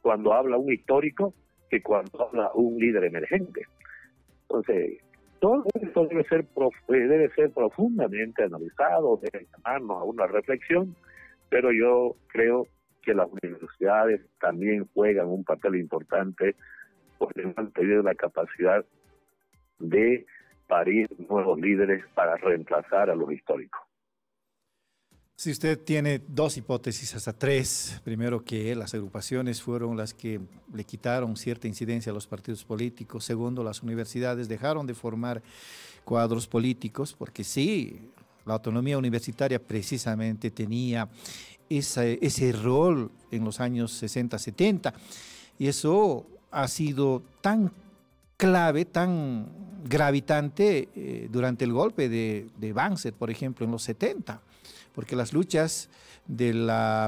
cuando habla un histórico que cuando habla un líder emergente. Entonces, todo eso debe ser profundamente analizado, debe llamarnos a una reflexión, pero yo creo que las universidades también juegan un papel importante porque han tenido la capacidad de parir nuevos líderes para reemplazar a los históricos. Si usted tiene dos hipótesis, hasta tres. Primero, que las agrupaciones fueron las que le quitaron cierta incidencia a los partidos políticos. Segundo, las universidades dejaron de formar cuadros políticos, porque sí, la autonomía universitaria precisamente tenía ese rol en los años 60, 70, y eso ha sido tan clave, tan gravitante durante el golpe de Banzer, por ejemplo, en los 70, porque las luchas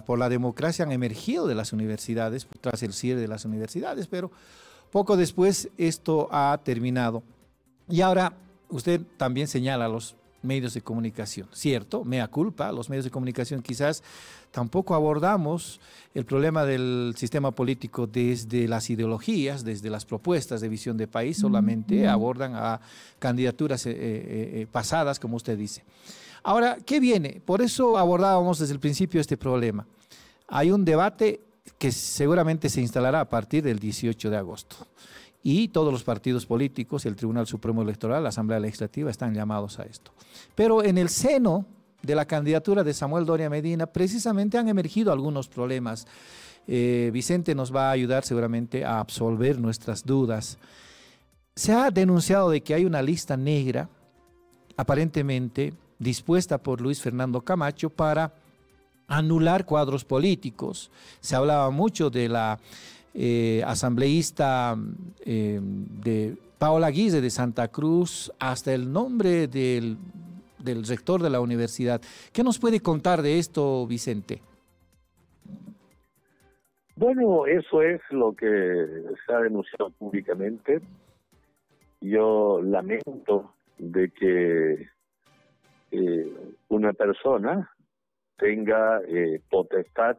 por la democracia han emergido de las universidades, tras el cierre de las universidades, pero poco después esto ha terminado. Y ahora usted también señala los medios de comunicación, ¿cierto? Mea culpa, los medios de comunicación quizás tampoco abordamos el problema del sistema político desde las ideologías, desde las propuestas de visión de país, solamente abordan a candidaturas pasadas, como usted dice. Ahora, ¿qué viene? Por eso abordábamos desde el principio este problema. Hay un debate que seguramente se instalará a partir del 18 de agosto. Y todos los partidos políticos, el Tribunal Supremo Electoral, la Asamblea Legislativa, están llamados a esto. Pero en el seno de la candidatura de Samuel Doria Medina, precisamente han emergido algunos problemas. Vicente nos va a ayudar seguramente a absolver nuestras dudas. Se ha denunciado de que hay una lista negra, aparentemente dispuesta por Luis Fernando Camacho para anular cuadros políticos. Se hablaba mucho de la asambleísta de Paola Guise de Santa Cruz, hasta el nombre del rector de la universidad. ¿Qué nos puede contar de esto, Vicente? Bueno, eso es lo que se ha denunciado públicamente. Yo lamento de que una persona tenga potestad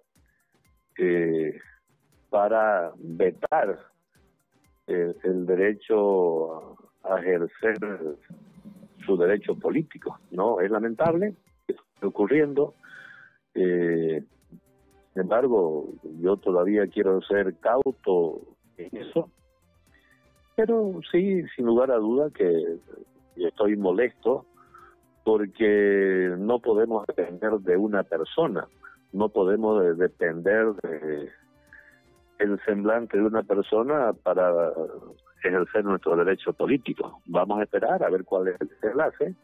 para vetar el derecho a ejercer su derecho político, ¿no? Es lamentable que esté ocurriendo. Sin embargo, yo todavía quiero ser cauto en eso, pero sí, sin lugar a duda que estoy molesto porque no podemos depender de una persona, no podemos depender de el semblante de una persona para ejercer nuestro derecho político. Vamos a esperar a ver cuál es el desenlace.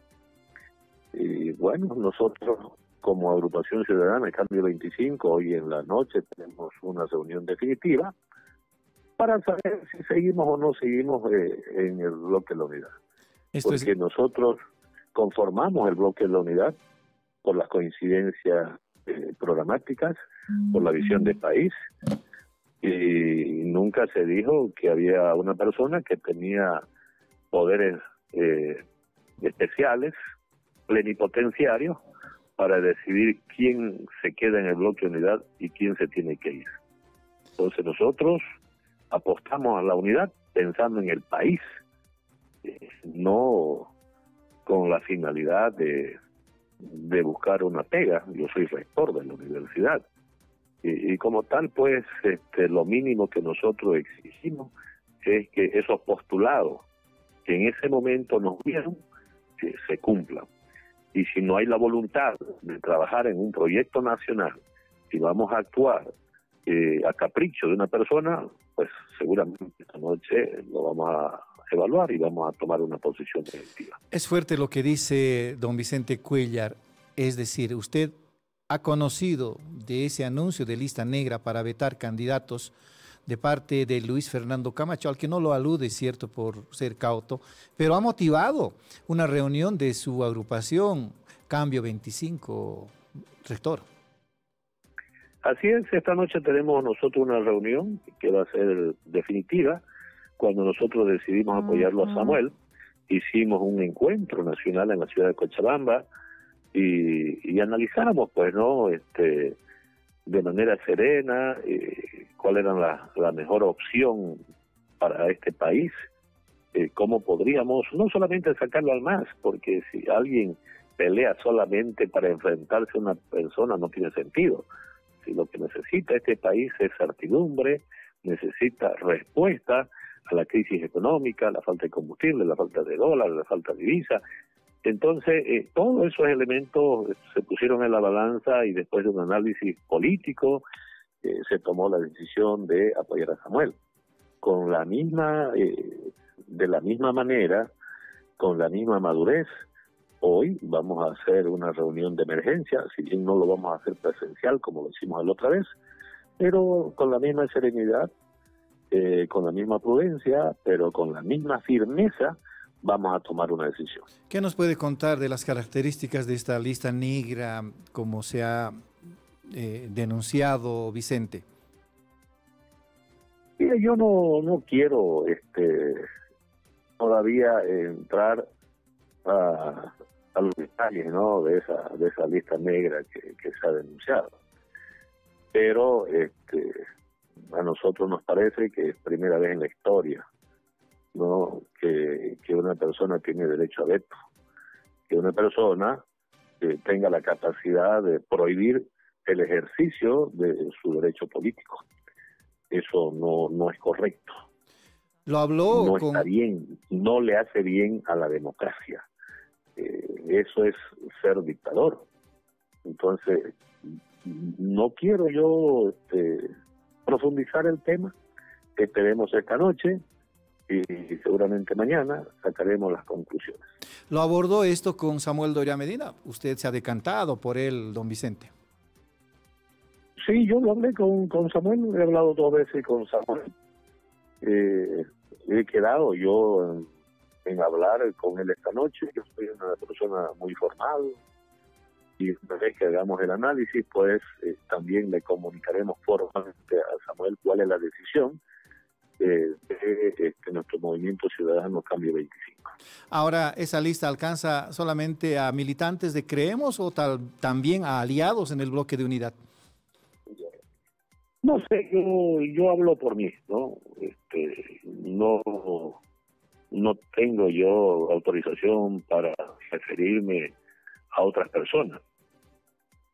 Y bueno, nosotros como Agrupación Ciudadana Cambio 25, hoy en la noche tenemos una reunión definitiva para saber si seguimos o no seguimos en el bloque de la unidad. Porque nosotros conformamos el bloque de la unidad por las coincidencias programáticas, por la visión del país, y nunca se dijo que había una persona que tenía poderes especiales, plenipotenciarios, para decidir quién se queda en el bloque de unidad y quién se tiene que ir. Entonces nosotros apostamos a la unidad pensando en el país, no con la finalidad de buscar una pega. Yo soy rector de la universidad y como tal, pues lo mínimo que nosotros exigimos es que esos postulados que en ese momento nos dieron se cumplan. Y si no hay la voluntad de trabajar en un proyecto nacional, si vamos a actuar a capricho de una persona, pues seguramente esta noche lo vamos a evaluar y vamos a tomar una posición definitiva. Es fuerte lo que dice don Vicente Cuéllar, es decir, usted ha conocido de ese anuncio de lista negra para vetar candidatos de parte de Luis Fernando Camacho, al que no lo alude, cierto, por ser cauto, pero ha motivado una reunión de su agrupación Cambio 25, rector. Así es, esta noche tenemos nosotros una reunión que va a ser definitiva. Cuando nosotros decidimos apoyarlo a Samuel, hicimos un encuentro nacional en la ciudad de Cochabamba y analizamos, pues, ¿no? De manera serena cuál era la mejor opción para este país, cómo podríamos no solamente sacarlo al MAS, porque si alguien pelea solamente para enfrentarse a una persona no tiene sentido. Si lo que necesita este país es certidumbre, necesita respuesta a la crisis económica, la falta de combustible, la falta de dólares, la falta de divisa. Entonces, todos esos elementos se pusieron en la balanza y después de un análisis político se tomó la decisión de apoyar a Samuel. Con la misma, de la misma manera, con la misma madurez, hoy vamos a hacer una reunión de emergencia, si bien no lo vamos a hacer presencial como lo hicimos la otra vez, pero con la misma serenidad, con la misma prudencia, pero con la misma firmeza, vamos a tomar una decisión. ¿Qué nos puede contar de las características de esta lista negra, como se ha denunciado, Vicente? Mira, yo no quiero todavía entrar a los detalles, ¿no?, de esa lista negra que se ha denunciado, pero a nosotros nos parece que es primera vez en la historia, ¿no?, que una persona tiene derecho a veto, que una persona tenga la capacidad de prohibir el ejercicio de su derecho político. Eso no es correcto. Lo habló no está bien, no le hace bien a la democracia. Eso es ser dictador. Entonces, no quiero yo profundizar el tema. Esperemos esta noche y seguramente mañana sacaremos las conclusiones. ¿Lo abordó esto con Samuel Doria Medina? ¿Usted se ha decantado por él, don Vicente? Sí, yo lo hablé con Samuel, he hablado 2 veces con Samuel. He quedado yo en hablar con él esta noche. Yo soy una persona muy formal y una vez que hagamos el análisis, pues también le comunicaremos formalmente a Samuel cuál es la decisión de nuestro movimiento ciudadano Cambio 25. Ahora, ¿esa lista alcanza solamente a militantes de Creemos o también a aliados en el bloque de unidad? No sé, yo hablo por mí, ¿no? No tengo yo autorización para referirme a otras personas.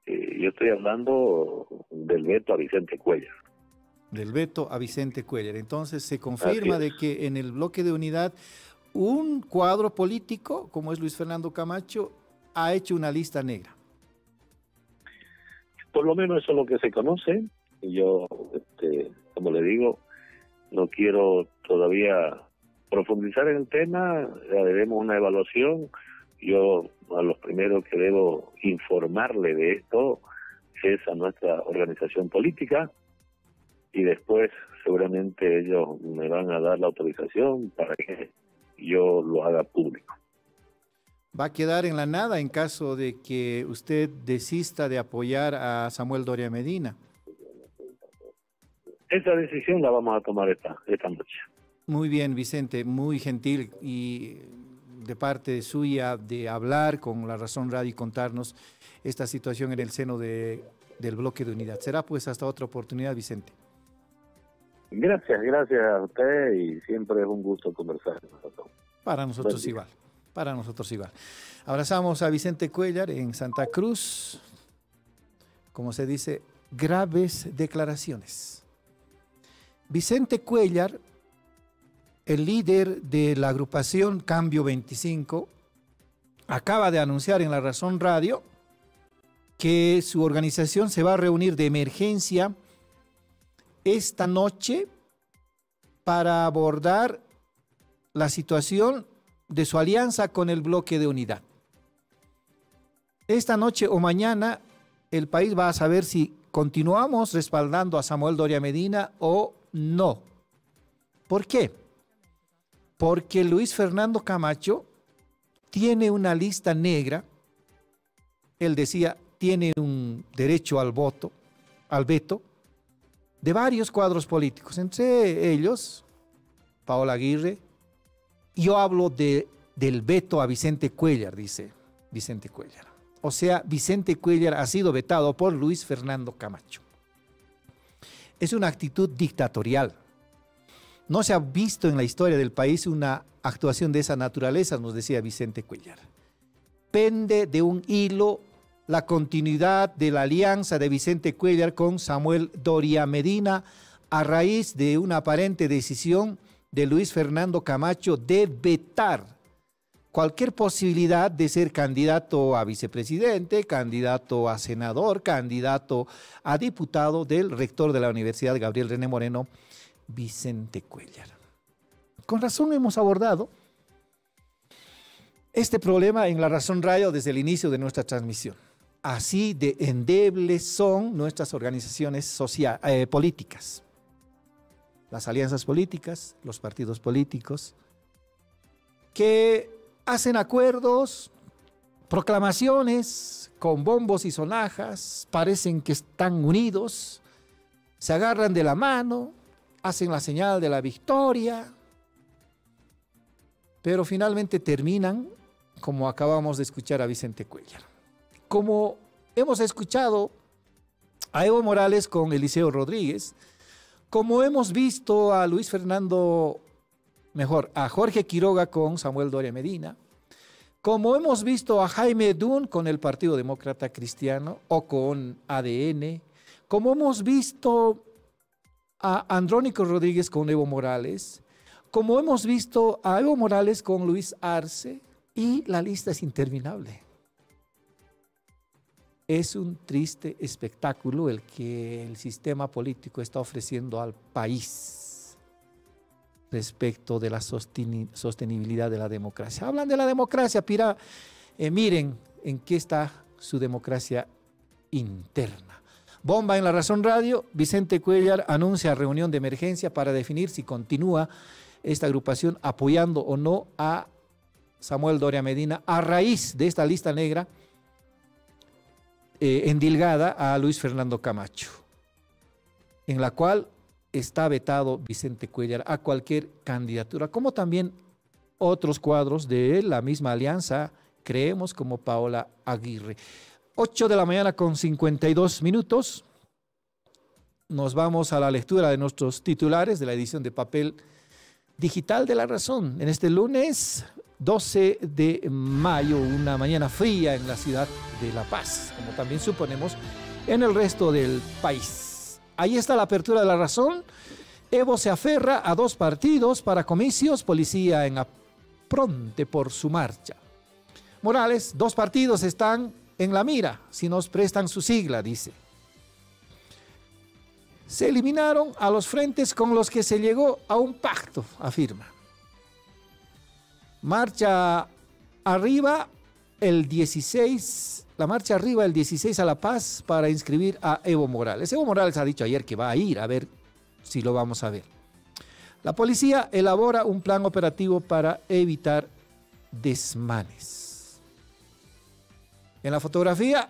Yo estoy hablando del veto a Vicente Cuéllar. Del veto a Vicente Cuéllar. Entonces, se confirma de que en el bloque de unidad un cuadro político, como es Luis Fernando Camacho, ha hecho una lista negra. Por lo menos eso es lo que se conoce. Yo, como le digo, no quiero todavía profundizar en el tema, ya debemos una evaluación. Yo a los primeros que debo informarle de esto es a nuestra organización política y después seguramente ellos me van a dar la autorización para que yo lo haga público. ¿Va a quedar en la nada en caso de que usted desista de apoyar a Samuel Doria Medina? Esa decisión la vamos a tomar esta noche. Muy bien, Vicente, muy gentil y de parte suya de hablar con La Razón Radio y contarnos esta situación en el seno del bloque de unidad. Será pues hasta otra oportunidad, Vicente. Gracias a usted y siempre es un gusto conversar con nosotros. Para nosotros igual, para nosotros igual. Abrazamos a Vicente Cuéllar en Santa Cruz. Como se dice, graves declaraciones. Vicente Cuéllar, el líder de la agrupación Cambio 25, acaba de anunciar en La Razón Radio que su organización se va a reunir de emergencia esta noche para abordar la situación de su alianza con el bloque de unidad. Esta noche o mañana el país va a saber si continuamos respaldando a Samuel Doria Medina o no. ¿Por qué? Porque Luis Fernando Camacho tiene una lista negra. Él decía, tiene un derecho al voto, al veto, de varios cuadros políticos, entre ellos Paola Aguirre. Yo hablo del veto a Vicente Cuéllar, dice Vicente Cuéllar. O sea, Vicente Cuéllar ha sido vetado por Luis Fernando Camacho. Es una actitud dictatorial. No se ha visto en la historia del país una actuación de esa naturaleza, nos decía Vicente Cuéllar. Pende de un hilo la continuidad de la alianza de Vicente Cuéllar con Samuel Doria Medina a raíz de una aparente decisión de Luis Fernando Camacho de vetar cualquier posibilidad de ser candidato a vicepresidente, candidato a senador, candidato a diputado del rector de la Universidad Gabriel René Moreno, Vicente Cuéllar. Con razón hemos abordado este problema en La Razón Radio desde el inicio de nuestra transmisión. Así de endebles son nuestras organizaciones políticas. Las alianzas políticas, los partidos políticos, que hacen acuerdos, proclamaciones con bombos y sonajas, parecen que están unidos, se agarran de la mano, hacen la señal de la victoria, pero finalmente terminan como acabamos de escuchar a Vicente Cuéllar. Como hemos escuchado a Evo Morales con Eliseo Rodríguez, como hemos visto a a Jorge Quiroga con Samuel Doria Medina, como hemos visto a Jaime Dunn con el Partido Demócrata Cristiano o con ADN, como hemos visto a Andrónico Rodríguez con Evo Morales, como hemos visto a Evo Morales con Luis Arce, y la lista es interminable. Es un triste espectáculo el que el sistema político está ofreciendo al país respecto de la sostenibilidad de la democracia. Hablan de la democracia, miren en qué está su democracia interna. Bomba en La Razón Radio, Vicente Cuéllar anuncia reunión de emergencia para definir si continúa esta agrupación apoyando o no a Samuel Doria Medina a raíz de esta lista negra endilgada a Luis Fernando Camacho, en la cual está vetado Vicente Cuéllar a cualquier candidatura, como también otros cuadros de la misma alianza, creemos, como Paola Aguirre. 8 de la mañana con 52 minutos. Nos vamos a la lectura de nuestros titulares de la edición de papel digital de La Razón. En este lunes 12 de mayo, una mañana fría en la ciudad de La Paz, como también suponemos en el resto del país. Ahí está la apertura de La Razón. Evo se aferra a 2 partidos para comicios, policía en apronte por su marcha. Morales, 2 partidos están en la mira si nos prestan su sigla, dice. Se eliminaron a los frentes con los que se llegó a un pacto, afirma. Marcha arriba el 16, la marcha arriba el 16 a La Paz para inscribir a Evo Morales. Evo Morales ha dicho ayer que va a ir a ver si lo vamos a ver. La policía elabora un plan operativo para evitar desmanes. En la fotografía,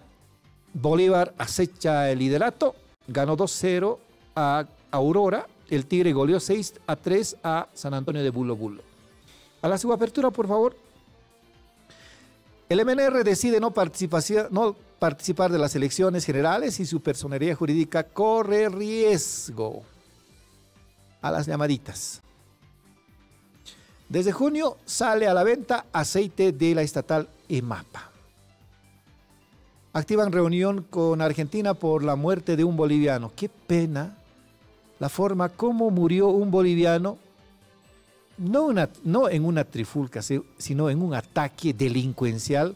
Bolívar acecha el liderato, ganó 2-0 a Aurora, el Tigre goleó 6-3 a San Antonio de Bulo Bulo. A la subapertura, por favor. El MNR decide no participar de las elecciones generales y su personería jurídica corre riesgo. A las llamaditas. Desde junio sale a la venta aceite de la estatal EMAPA. Activan reunión con Argentina por la muerte de un boliviano. Qué pena la forma como murió un boliviano, no en una trifulca, sino en un ataque delincuencial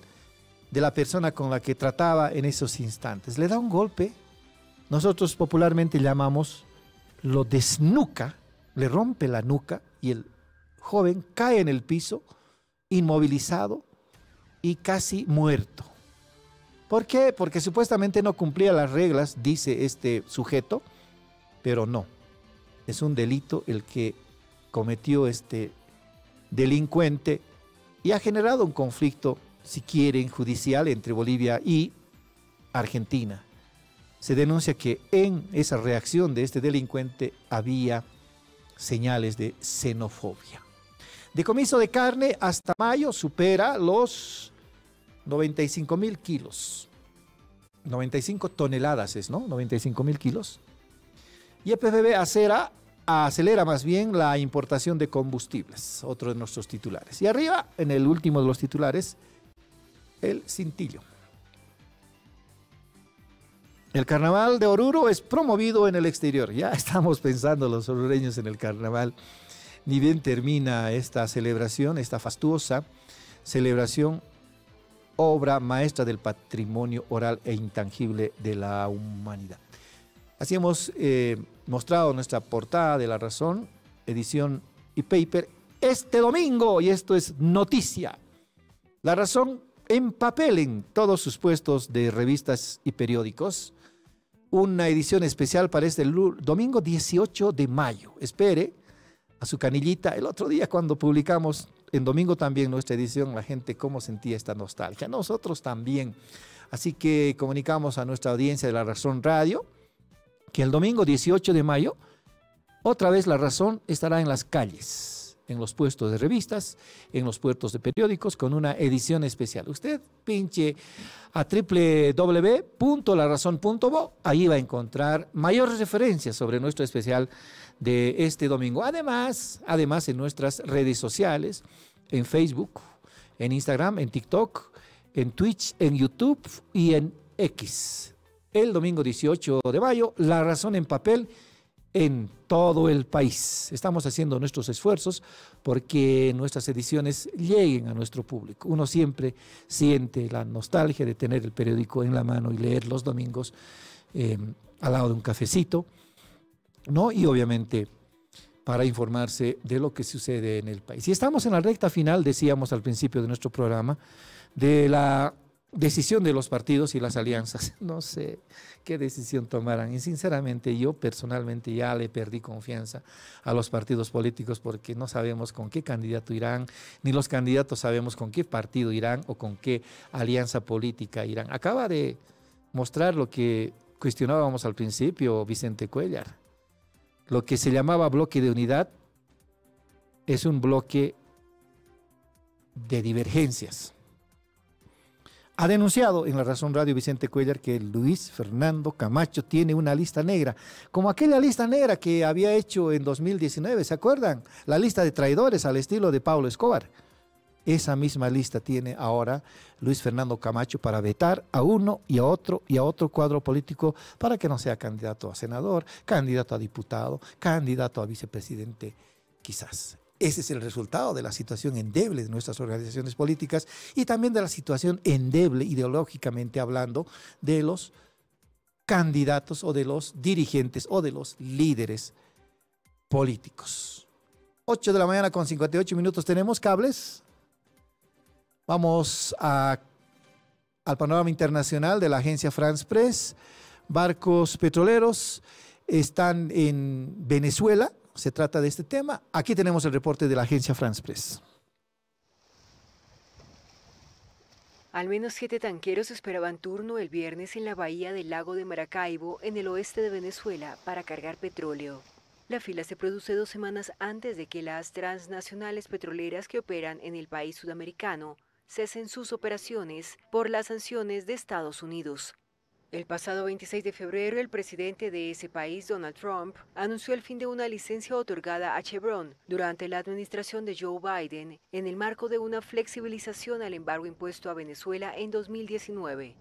de la persona con la que trataba en esos instantes. Le da un golpe, nosotros popularmente llamamos, lo desnuca, le rompe la nuca y el joven cae en el piso, inmovilizado y casi muerto. ¿Por qué? Porque supuestamente no cumplía las reglas, dice este sujeto, pero no. Es un delito el que cometió este delincuente y ha generado un conflicto, si quieren, judicial entre Bolivia y Argentina. Se denuncia que en esa reacción de este delincuente había señales de xenofobia. Decomiso de carne hasta mayo supera los 95.000 kilos. 95 toneladas es, ¿no? 95.000 kilos. Y EPFB acera acelera más bien la importación de combustibles, otro de nuestros titulares. Y arriba, en el último de los titulares, el cintillo. El carnaval de Oruro es promovido en el exterior. Ya estamos pensando los orureños en el carnaval. Ni bien termina esta celebración, esta fastuosa celebración, obra maestra del patrimonio oral e intangible de la humanidad. Así hemos mostrado nuestra portada de La Razón, edición y paper, este domingo, y esto es noticia. La Razón en papel en todos sus puestos de revistas y periódicos. Una edición especial para este domingo 18 de mayo. Espere a su canillita. El otro día cuando publicamos en domingo también nuestra edición, la gente cómo sentía esta nostalgia. Nosotros también. Así que comunicamos a nuestra audiencia de La Razón Radio que el domingo 18 de mayo, otra vez La Razón estará en las calles, en los puestos de revistas, en los puestos de periódicos, con una edición especial. Usted pinche a www.larazón.bo, ahí va a encontrar mayores referencias sobre nuestro especial de este domingo. Además en nuestras redes sociales, en Facebook, en Instagram, en TikTok, en Twitch, en YouTube y en X. El domingo 18 de mayo, La Razón en papel en todo el país. Estamos haciendo nuestros esfuerzos porque nuestras ediciones lleguen a nuestro público. Uno siempre siente la nostalgia de tener el periódico en la mano y leer los domingos al lado de un cafecito, ¿no? Y obviamente para informarse de lo que sucede en el país. Y estamos en la recta final, decíamos al principio de nuestro programa, de la decisión de los partidos y las alianzas. No sé qué decisión tomarán. Y sinceramente yo personalmente ya le perdí confianza a los partidos políticos porque no sabemos con qué candidato irán, ni los candidatos sabemos con qué partido irán o con qué alianza política irán. Acaba de mostrar lo que cuestionábamos al principio Vicente Cuéllar. Lo que se llamaba bloque de unidad es un bloque de divergencias. Ha denunciado en La Razón Radio Vicente Cuéllar que Luis Fernando Camacho tiene una lista negra, como aquella lista negra que había hecho en 2019, ¿se acuerdan? La lista de traidores al estilo de Pablo Escobar. Esa misma lista tiene ahora Luis Fernando Camacho para vetar a uno y a otro cuadro político para que no sea candidato a senador, candidato a diputado, candidato a vicepresidente, quizás. Ese es el resultado de la situación endeble de nuestras organizaciones políticas y también de la situación endeble, ideológicamente hablando, de los candidatos o de los dirigentes o de los líderes políticos. 8 de la mañana con 58 minutos, tenemos cables. Vamos al panorama internacional de la agencia France Press. Barcos petroleros están en Venezuela. Se trata de este tema. Aquí tenemos el reporte de la agencia France Press. Al menos 7 tanqueros esperaban turno el viernes en la bahía del lago de Maracaibo, en el oeste de Venezuela, para cargar petróleo. La fila se produce 2 semanas antes de que las transnacionales petroleras que operan en el país sudamericano cesen sus operaciones por las sanciones de Estados Unidos. El pasado 26 de febrero, el presidente de ese país, Donald Trump, anunció el fin de una licencia otorgada a Chevron durante la administración de Joe Biden en el marco de una flexibilización al embargo impuesto a Venezuela en 2019.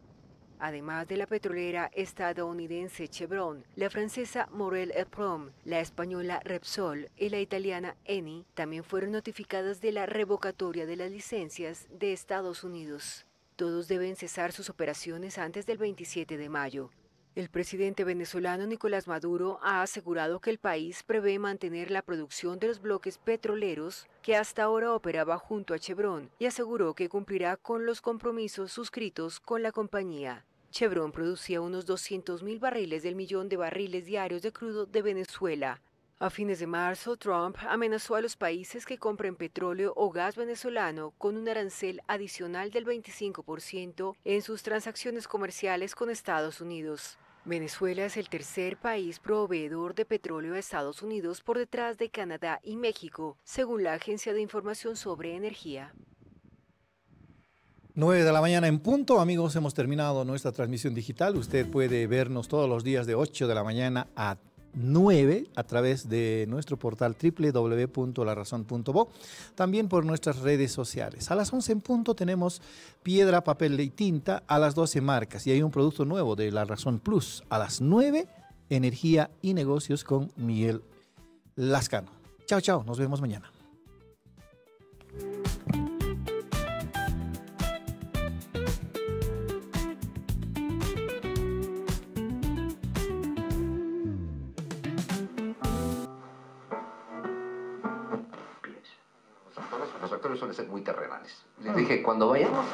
Además de la petrolera estadounidense Chevron, la francesa Morel et Prom, la española Repsol y la italiana Eni también fueron notificadas de la revocatoria de las licencias de Estados Unidos. Todos deben cesar sus operaciones antes del 27 de mayo. El presidente venezolano Nicolás Maduro ha asegurado que el país prevé mantener la producción de los bloques petroleros que hasta ahora operaba junto a Chevron y aseguró que cumplirá con los compromisos suscritos con la compañía. Chevron producía unos 200.000 barriles del millón de barriles diarios de crudo de Venezuela. A fines de marzo, Trump amenazó a los países que compren petróleo o gas venezolano con un arancel adicional del 25% en sus transacciones comerciales con Estados Unidos. Venezuela es el tercer país proveedor de petróleo a Estados Unidos por detrás de Canadá y México, según la Agencia de Información sobre Energía. 9 de la mañana en punto, amigos, hemos terminado nuestra transmisión digital. Usted puede vernos todos los días de 8 de la mañana a 9 a través de nuestro portal www.larazón.bo, también por nuestras redes sociales. A las 11 en punto tenemos piedra, papel y tinta, a las 12 marcas y hay un producto nuevo de La Razón Plus. A las 9, energía y negocios con Miguel Lascano. Chao, chao, nos vemos mañana. Los actores suelen ser muy terrenales. Les dije, cuando vayamos...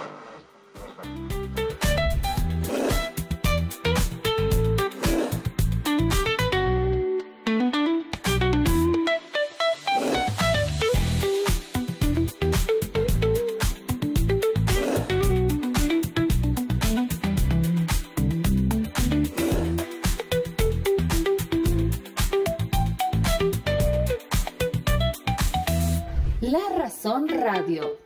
La Razón Radio.